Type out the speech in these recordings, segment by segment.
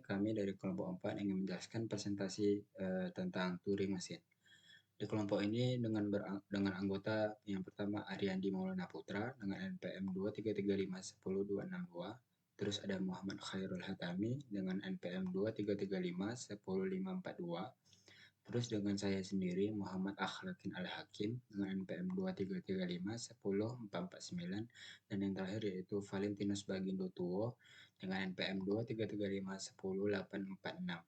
kami dari kelompok 4 ingin menjelaskan presentasi tentang Turing mesin. Di kelompok ini dengan anggota yang pertama Ariandi Maulana Putra dengan NPM 233510262, terus ada Muhammad Khairul Hatami dengan NPM 233510542, terus dengan saya sendiri Muhammad Akhlakin Al-Hakim dengan NPM 233510449, dan yang terakhir yaitu Valentinus Bagindo Tuwo dengan NPM 233510846.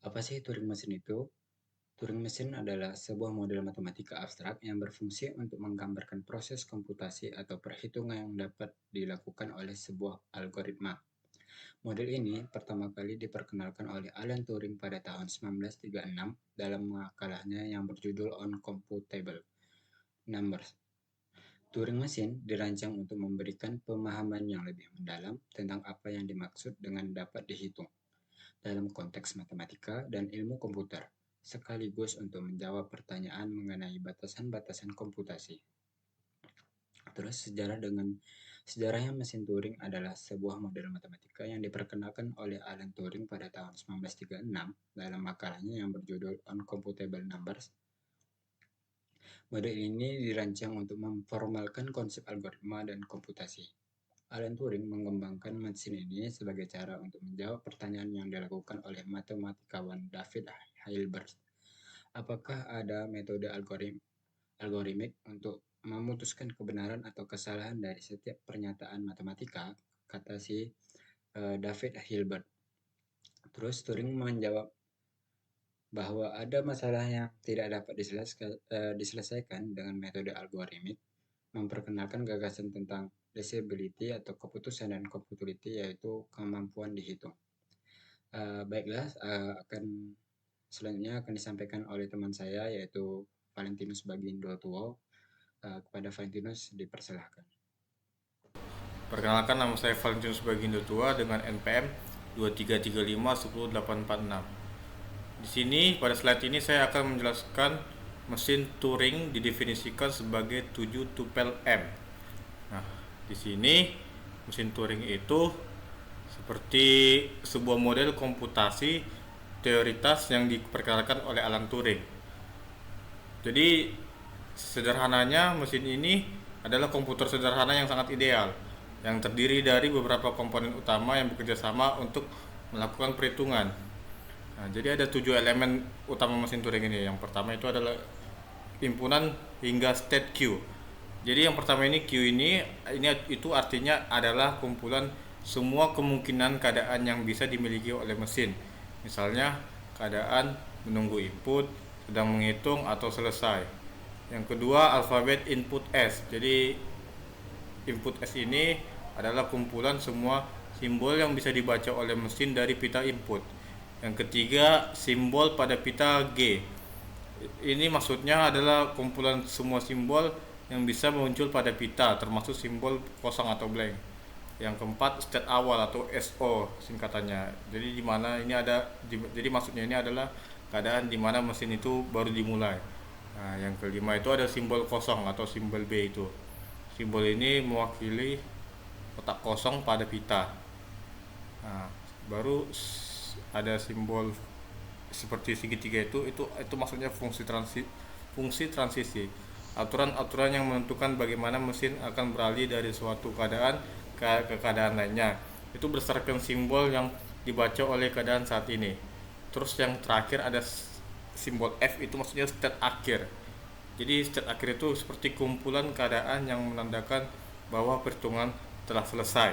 Apa sih Turing mesin itu? Turing mesin adalah sebuah model matematika abstrak yang berfungsi untuk menggambarkan proses komputasi atau perhitungan yang dapat dilakukan oleh sebuah algoritma. Model ini pertama kali diperkenalkan oleh Alan Turing pada tahun 1936 dalam makalahnya yang berjudul On Computable Numbers. Turing mesin dirancang untuk memberikan pemahaman yang lebih mendalam tentang apa yang dimaksud dengan dapat dihitung dalam konteks matematika dan ilmu komputer, sekaligus untuk menjawab pertanyaan mengenai batasan-batasan komputasi. Terus sejarahnya mesin Turing adalah sebuah model matematika yang diperkenalkan oleh Alan Turing pada tahun 1936 dalam makalahnya yang berjudul On Computable Numbers. Model ini dirancang untuk memformalkan konsep algoritma dan komputasi. Alan Turing mengembangkan mesin ini sebagai cara untuk menjawab pertanyaan yang dilakukan oleh matematikawan David Hilbert. Apakah ada metode algoritmik untuk memutuskan kebenaran atau kesalahan dari setiap pernyataan matematika, kata si David Hilbert. Terus Turing menjawab bahwa ada masalah yang tidak dapat diselesaikan dengan metode algoritmik, memperkenalkan gagasan tentang reversibility atau keputusan dan computability, yaitu kemampuan dihitung. Baiklah, selanjutnya akan disampaikan oleh teman saya yaitu Valentinus Bagindo Tuwo. Kepada Valentinus dipersilahkan. Perkenalkan, nama saya Valentinus Bagindo Tuwo dengan NPM 233510846. Di sini pada slide ini saya akan menjelaskan mesin Turing didefinisikan sebagai 7 tupel M. Nah, di sini mesin Turing itu seperti sebuah model komputasi teoritas yang diperkenalkan oleh Alan Turing. Jadi sederhananya mesin ini adalah komputer sederhana yang sangat ideal, yang terdiri dari beberapa komponen utama yang bekerja sama untuk melakukan perhitungan. Nah, jadi ada 7 elemen utama mesin Turing ini. Yang pertama itu adalah himpunan hingga state Q. Jadi yang pertama ini Q itu artinya adalah kumpulan semua kemungkinan keadaan yang bisa dimiliki oleh mesin. Misalnya keadaan menunggu input, sedang menghitung, atau selesai. Yang kedua alfabet input S. Jadi input S ini adalah kumpulan semua simbol yang bisa dibaca oleh mesin dari pita input. Yang ketiga simbol pada pita G. Ini maksudnya adalah kumpulan semua simbol yang bisa muncul pada pita, termasuk simbol kosong atau blank. Yang keempat state awal atau SO singkatannya. Jadi jadi maksudnya ini adalah keadaan di mana mesin itu baru dimulai. Nah, yang kelima itu ada simbol kosong atau simbol B itu. Simbol ini mewakili kotak kosong pada pita. Nah, baru ada simbol seperti segitiga itu maksudnya fungsi transisi. Aturan-aturan yang menentukan bagaimana mesin akan beralih dari suatu keadaan ke keadaan lainnya. Itu berdasarkan simbol yang dibaca oleh keadaan saat ini. Terus yang terakhir ada simbol F, itu maksudnya state akhir. Jadi state akhir itu seperti kumpulan keadaan yang menandakan bahwa perhitungan telah selesai.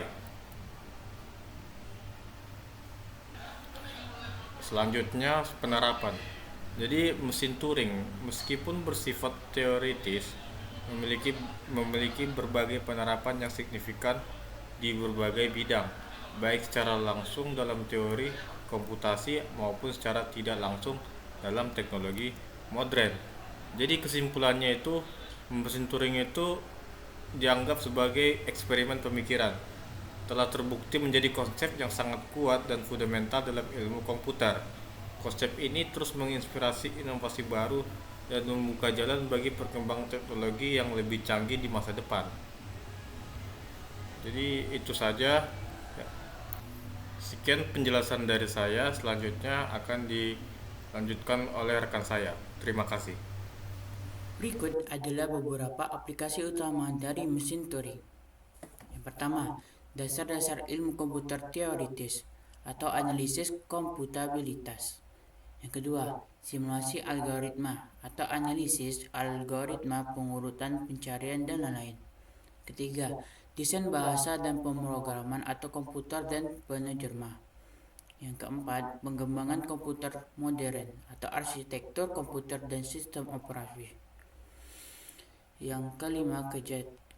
Selanjutnya penerapan. Jadi mesin Turing meskipun bersifat teoritis memiliki berbagai penerapan yang signifikan di berbagai bidang, baik secara langsung dalam teori komputasi maupun secara tidak langsung dalam teknologi modern. Jadi kesimpulannya itu mesin Turing itu dianggap sebagai eksperimen pemikiran, telah terbukti menjadi konsep yang sangat kuat dan fundamental dalam ilmu komputer. Konsep ini terus menginspirasi inovasi baru dan membuka jalan bagi perkembangan teknologi yang lebih canggih di masa depan. Jadi itu saja. sekian penjelasan dari saya. Selanjutnya akan dilanjutkan oleh rekan saya. Terima kasih. Berikut adalah beberapa aplikasi utama dari mesin Turing. Yang pertama, dasar-dasar ilmu komputer teoritis atau analisis komputabilitas. Yang kedua, simulasi algoritma atau analisis algoritma pengurutan pencarian dan lain-lain. Ketiga, desain bahasa dan pemrograman atau komputer dan penerjemah. Yang keempat, pengembangan komputer modern atau arsitektur komputer dan sistem operasi. Yang kelima,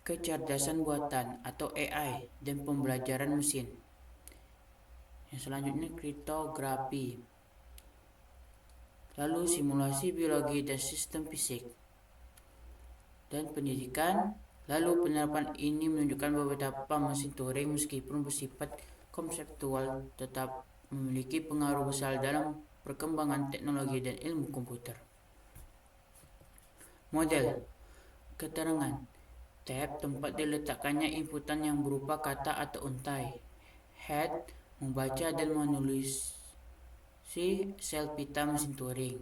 kecerdasan buatan atau AI dan pembelajaran mesin. Yang selanjutnya, kriptografi. Lalu simulasi biologi dan sistem fisik. Dan pendidikan. Lalu penerapan ini menunjukkan beberapa mesin Turing meskipun bersifat konseptual tetap memiliki pengaruh besar dalam perkembangan teknologi dan ilmu komputer. Model keterangan tab tempat diletakkannya inputan yang berupa kata atau untai. Head membaca dan menulis si sel pita mesin Turing.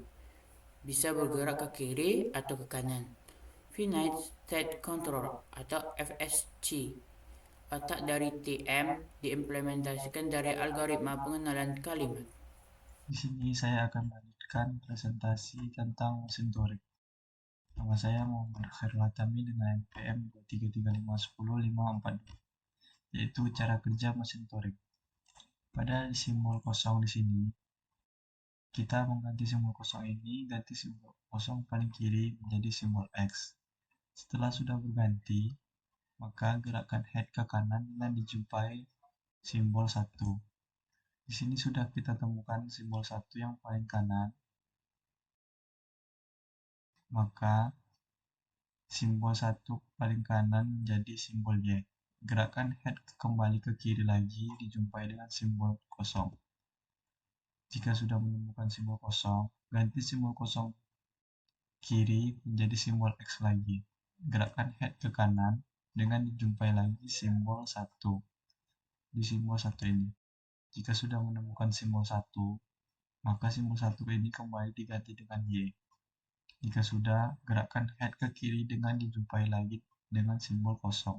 Bisa bergerak ke kiri atau ke kanan. Finite State Control atau FSC. Otak dari TM diimplementasikan dari algoritma pengenalan kalimat. Di sini saya akan melanjutkan presentasi tentang mesin Turing. Nama saya Muhammad Khairul Hatami dengan NPM 233510542, yaitu cara kerja mesin Turing. Pada simbol kosong di sini, kita mengganti simbol kosong ini, ganti simbol kosong paling kiri menjadi simbol X. Setelah sudah berganti, maka gerakkan head ke kanan dan dijumpai simbol 1. Di sini sudah kita temukan simbol 1 yang paling kanan, maka simbol 1 paling kanan menjadi simbol Y. Gerakan head kembali ke kiri lagi dijumpai dengan simbol kosong. Jika sudah menemukan simbol kosong, ganti simbol kosong kiri menjadi simbol X lagi. Gerakan head ke kanan dengan dijumpai lagi simbol 1 di simbol 1 ini. Jika sudah menemukan simbol 1, maka simbol 1 ini kembali diganti dengan Y. Jika sudah, gerakkan head ke kiri dengan dijumpai lagi dengan simbol kosong.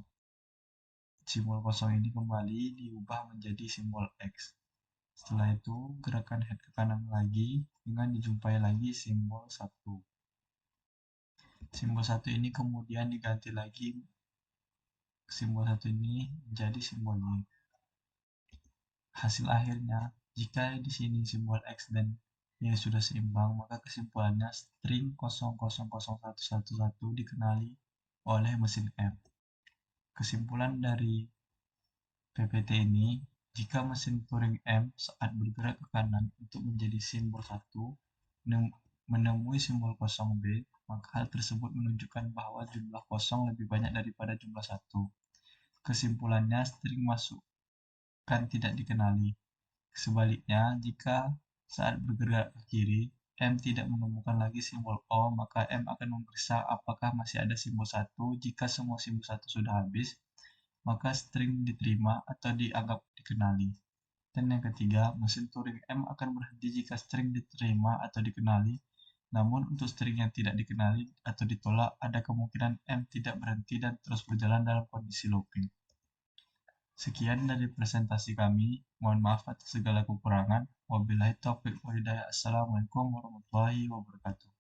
Simbol kosong ini kembali diubah menjadi simbol X. Setelah itu, gerakan head ke kanan lagi dengan dijumpai lagi simbol 1. Simbol 1 ini kemudian diganti lagi simbol 1 ini menjadi simbol Y. Hasil akhirnya, jika di sini simbol X dan Y sudah seimbang, maka kesimpulannya string 000111 dikenali oleh mesin M. Kesimpulan dari PPT ini, jika mesin Turing M saat bergerak ke kanan untuk menjadi simbol 1 menemui simbol kosong B, maka hal tersebut menunjukkan bahwa jumlah kosong lebih banyak daripada jumlah 1. Kesimpulannya, string masukkan tidak dikenali. Sebaliknya, jika saat bergerak ke kiri, M tidak menemukan lagi simbol O, maka M akan memeriksa apakah masih ada simbol 1. Jika semua simbol 1 sudah habis, maka string diterima atau dianggap dikenali. Dan yang ketiga, mesin Turing M akan berhenti jika string diterima atau dikenali. Namun untuk string yang tidak dikenali atau ditolak, ada kemungkinan M tidak berhenti dan terus berjalan dalam kondisi looping. Sekian dari presentasi kami. Mohon maaf atas segala kekurangan. Wabillahi taufiq wal hidayah. Assalamualaikum warahmatullahi wabarakatuh.